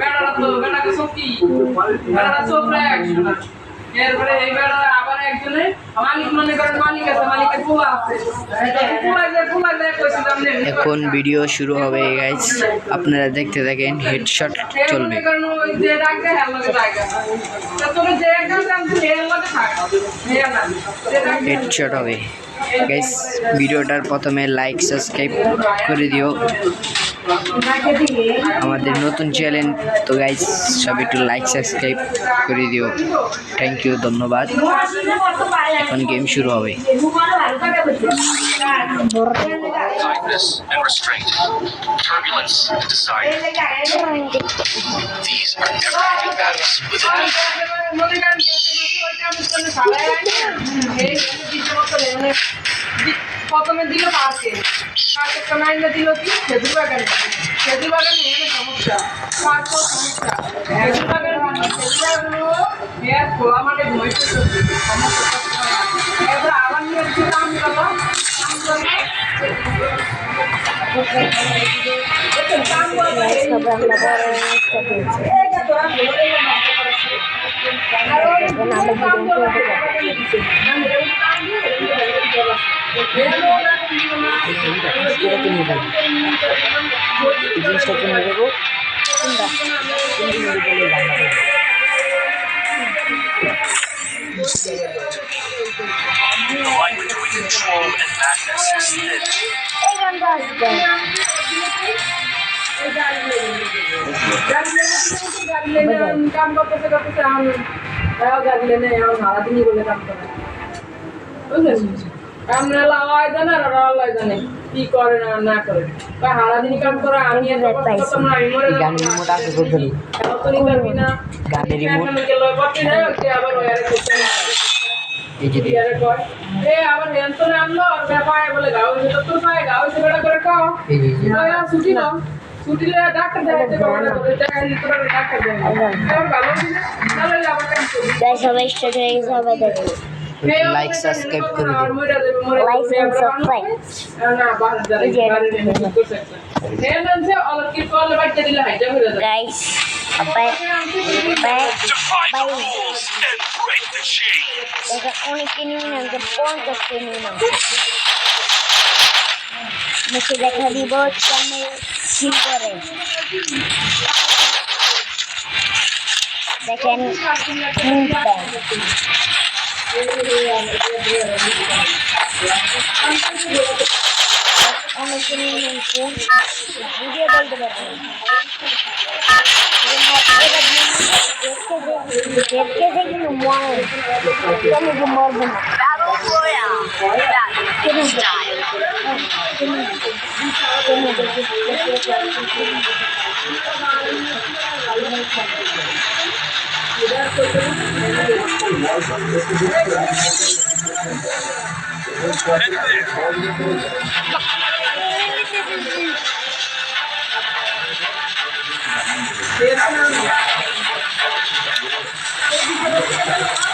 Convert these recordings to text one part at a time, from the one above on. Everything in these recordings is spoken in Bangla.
বেড়াটা তো বেড়াকে সত্যি বেড়াটা চোপড়া একজন এরপরে এই বেড়া আবার একজনে মালিক মনে করেন মালিক আছে মালিকের পোলা আছে পোলা যায় কইছি জানেন এখন ভিডিও শুরু হবে গাইস, আপনারা দেখতে থাকেন। হেডশট চলবে, যে ডাকে হেলমেটে ডাকে তো তুমি যে একটা জানতে হেলমেটে থাক হেডশট হবে গাইস। ভিডিওটার প্রথমে লাইক সাবস্ক্রাইব করে দিও, আমাদের নতুন চ্যানেল তো গাইস, সব একটু লাইক সাবস্ক্রাইব করে দিও। থ্যাংক ইউ, ধন্যবাদ। এখন গেম শুরু হবে। Kindness and restraint, turbulence and desire. These are never-ending battles within me. প্রথমে দিল পার্কে পার্কের মাইন্ডে দিল কি খেজুর বাগানে এখানে সমস্যা পার্ক সমস্যা খেজুর বাগানে খোলা মাঠে ঘুমাইতে সমস্যা এবার আবার নিয়ে কাম করলো The line between control and madness is thin. काम करते हम गाड़ी लेने सारा दिन ही बोले काम कर काम না লাগাই জানে আর লাগাই জানে কি করে না না করে বা সারা দিন কাম করে আমি এত কষ্ট না আমি মরে গানের রিমোট আছে তো ধরি, এত নি পারবি না গানের রিমোট গেল করতে যায় ওকে আবার ওয়ারে করতে এই যে ইয়ারে কয় আবার হেনতো নামলো আর ব্যাপারে বলে গাও তো তোর পায়ে গাও সে বড় করে কাও এই যে ছুটি নাও ছুটি ले ডাক্তার দেখাতে বড় করে টাকা নিতে পারে ডাক্তার দেয় আর ভালো দিলে তাহলে আবার কাম করবে গাইস সবাই স্টার্ট হয়ে গেছে আবার দেখো লাইক সাবস্ক্রাইব করে দিও। লাইক এন্ড সাবস্ক্রাইব না বাহার যাবে বাড়ি নেই করতে হেনছে অলরেডি কল বাইতে দিলে হাইটা হয়ে যাবে guys bye bye Defy the rules and break the chain. দেখো অনেক কিনে নিলাম যে 50 কিনে নিলাম মুখে দেখা দিব কেমন ফিল করে দেখেন মুখটা অনেক কিনে নিয়েছে ভিডিও বলতে পারবো দেখতে কিন্তু মরে কেন মরবো না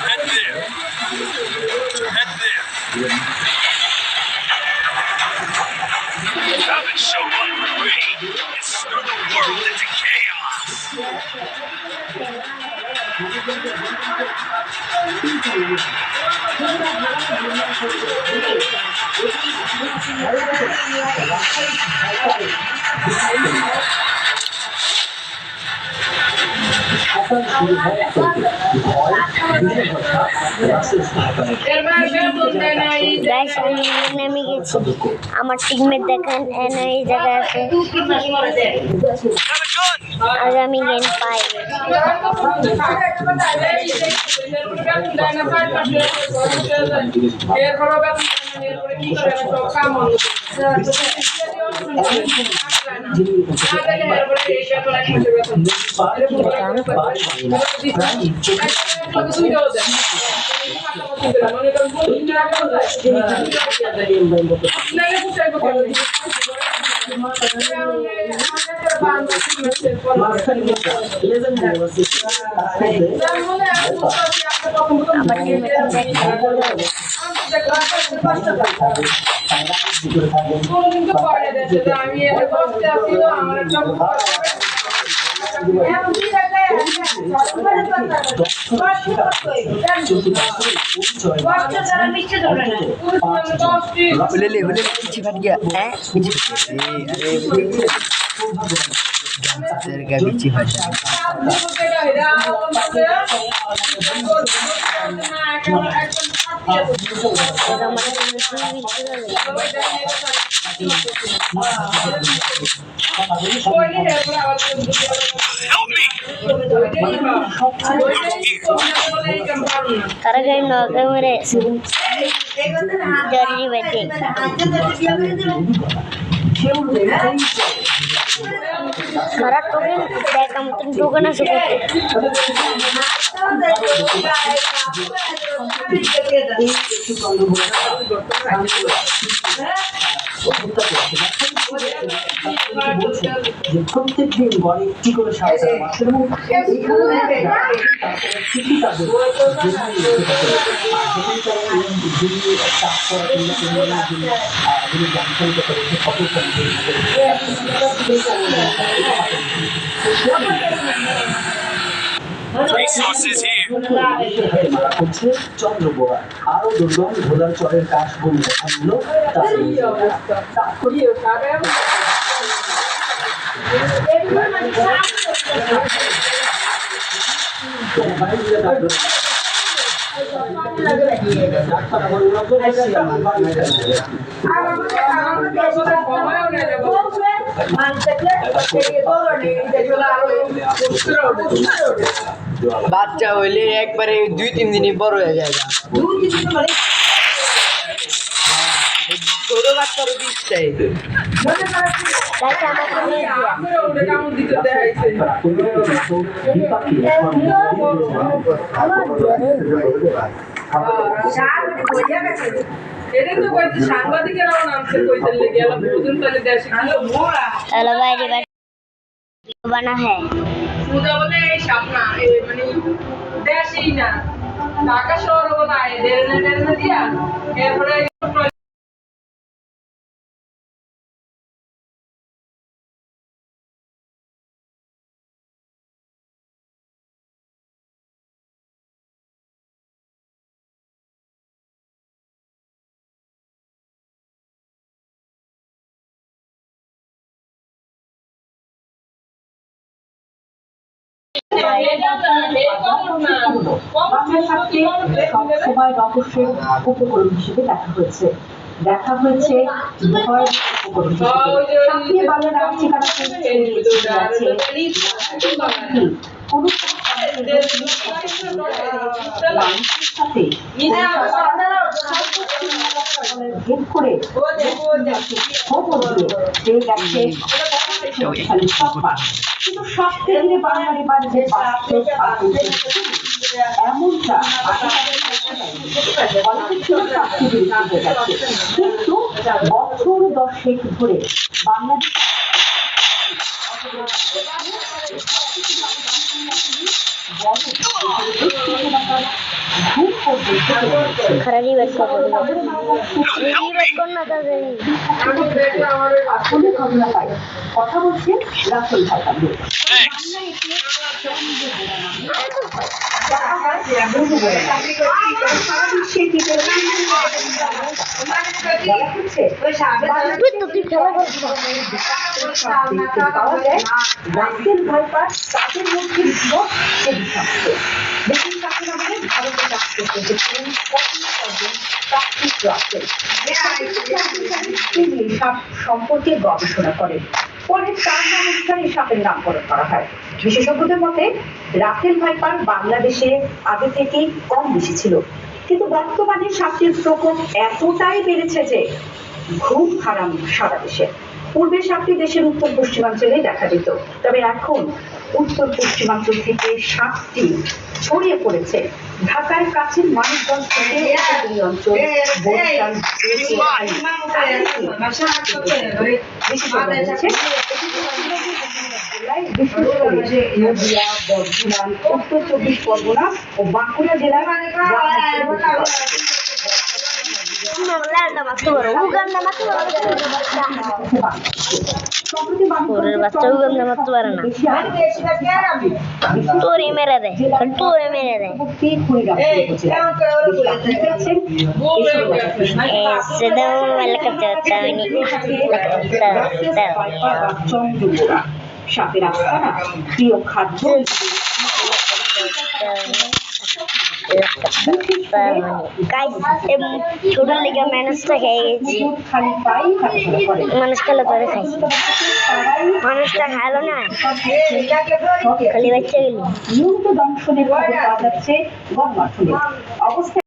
And there. And there. Haven't shown up for me. It's threw the world into chaos. Guys আমি নেমে গেছি আমার টিমমেট দেখেন এনে এই জায়গায় আছে আজ আমি গেম পাই কোনদিন তো পরে দেশে আমি এত কষ্টে আছি আমার একটা ले पीछे फट गया हैं पीछे अरे तेरे का पीछे फट Help me! তারা গাই নৌকা মেরে জরুরি বেটে খারাপ টোকেন দেখা মতন টোকেন আছে প্রত্যেক দিন গড়ে একটি করে সাহায্য মাসের Resources here. হচ্ছে চন্দ্র বোরা আরো দুর্গম ঘোড়ার চরের কাশ বন দেখা মিলল বাচ্চা হইলে একবারে 2-3 দিনই বড় হয়ে যায় ছোট বাচ্চার দিকটাই चलो বাইরে বানা है দেশই না ঢাকা শহর বলা দেড় দিয়া এরপরে সময় রহস্যের উপকরণ হিসেবে দেখা হয়েছে ভয়ের উপকরণ হিসেবে সাথে বাংলার ঠিকানা কোনো ভেদ করে কিন্তু সব ক্ষেত্রে বাঙালি বাড়িতে এমনটা কিন্তু বছর 10 ধরে বাংলাদেশ खरारी बैठ करना था কথা বলছে রাসেল ভাই রাসেল ভাইপার তাদের মধ্যে দেখুন কাকে আমাদের ভারতে কাজ করতে সম্পর্কে গবেষণা করেন পরে তার নাম অনুসারে সাপের নামকরণ করা হয় বিশেষজ্ঞদের মতে রাসেল ভাইপার বাংলাদেশে আগে থেকেই কম বেশি ছিল কিন্তু বর্তমানে সাপের প্রকোপ এতটাই বেড়েছে যে ঘুম হারাম সারা দেশে পূর্বে সাপটি দেশের উত্তর পশ্চিমাঞ্চলে দেখা যেত তবে এখন উত্তর পশ্চিমাঞ্চল থেকে সাপটি ছড়িয়ে পড়েছে ঢাকার কাছের মানিকগঞ্জ থেকে অঞ্চল বর্ধমান উত্তর 24 পরগনা ও বাঁকুড়া জেলার লালটা মারতে পারো উগান্ডা মারতে পারো সম্প্রতি তোরের বাচ্চা উগান্ডা মারতে পারে না তোরই মেরে দেয় তোরে মেরে দেয় সেটা মোবাইল করতে পারতাম সাপের আস্তানা প্রিয় খাদ্য ছোট লেগে মানুষটা খেয়ে গেছি খালি পাই হাঁটাচলা করে মানুষ খেলে তোরে খাইছি মানুষটা খাইলো না খালি বাচ্চা গেলি নিয়মিত দংশনের খবর পাওয়া যাচ্ছে গণমাধ্যমে অবস্থা